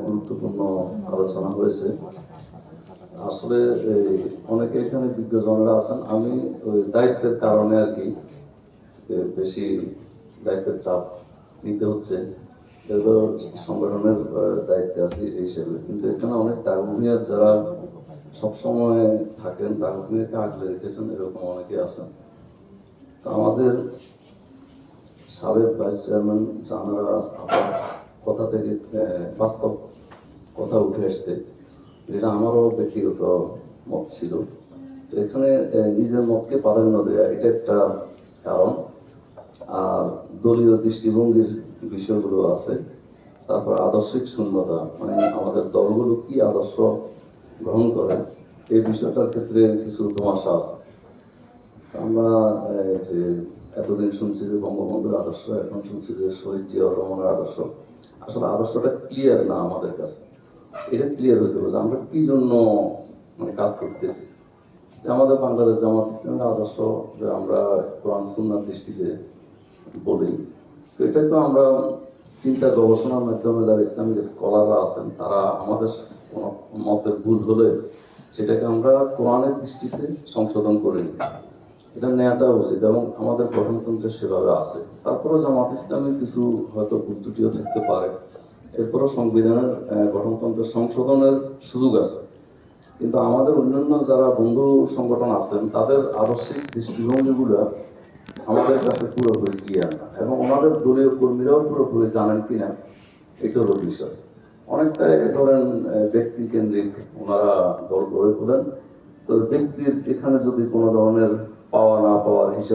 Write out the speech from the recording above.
গুরুত্বপূর্ণ আলোচনা হয়েছে। আসলে অনেকে এখানে বিজ্ঞজনরা আছেন, আমি ওই দায়িত্বের কারণে আর কি বেশি দায়িত্বের চাপ নিতে হচ্ছে, এগুলো সংগঠনের দায়িত্বে আছি এই হিসেবে। কিন্তু এখানে অনেক দাগভূমিয়ার যারা সবসময় থাকেন, দাগভূমিয়াকে আগলে রেখেছেন, এরকম অনেকে আছেন। তো আমাদের সাবেক ভাইস চেয়ারম্যান যারা কথা থেকে বাস্তব কথা উঠে আসছে, যেটা আমারও ব্যক্তিগত মত ছিল। তো এখানে নিজের মতকে প্রাধান্য দেওয়া এটা একটা কারণ, আর দলীয় দৃষ্টিভঙ্গির বিষয়গুলো আছে। তারপর আদর্শিক শূন্যতা, মানে আমাদের দলগুলো কি আদর্শ গ্রহণ করে এই বিষয়টার ক্ষেত্রে কিছু ধোঁয়াশা আছে। আমরা যে এতদিন শুনছি যে বঙ্গবন্ধুর আদর্শ, এখন শুনছি যে শহীদ জিয়াউর রহমানের আদর্শ। আসলে আদর্শটা ক্লিয়ার না আমাদের কাছে। এটা ক্লিয়ার হইতে হবে যে আমরা কি জন্য মানে কাজ করতেছি। যে আমাদের বাংলাদেশ জামাত ইসলামের আদর্শ যে আমরা কোরআন সুন্নাহর দৃষ্টিতে বলি, তো এটা তো আমরা চিন্তা গবেষণার মাধ্যমে যারা ইসলামিক স্কলাররা আছেন তারা আমাদের কোনো মতের ভুল হলে সেটাকে আমরা কোরআনের দৃষ্টিতে সংশোধন করে নিই। এটা নেওয়াটা উচিত এবং আমাদের গঠনতন্ত্রে সেভাবে আছে। তারপরেও জামাত ইসলামের কিছু হয়তো ভুল ত্রুটিও থাকতে পারে, এরপরও সংবিধানের গঠনতন্ত্রের সংশোধনের সুযোগ আছে। কিন্তু আমাদের অন্যান্য যারা বন্ধু সংগঠন আছেন তাদের আদর্শিক দৃষ্টিভঙ্গিগুলো আমাদের কাছে পুরোপুরি ক্লিয়ার না, এবং ওনাদের দলীয় কর্মীরাও পুরোপুরি জানেন কিনা এটা হলো বিষয়। অনেকটাই ধরেন ব্যক্তি কেন্দ্রিক ওনারা দল গড়ে তোলেন। তো ব্যক্তির এখানে যদি কোনো ধরনের পাওয়া না পাওয়ার হিসাব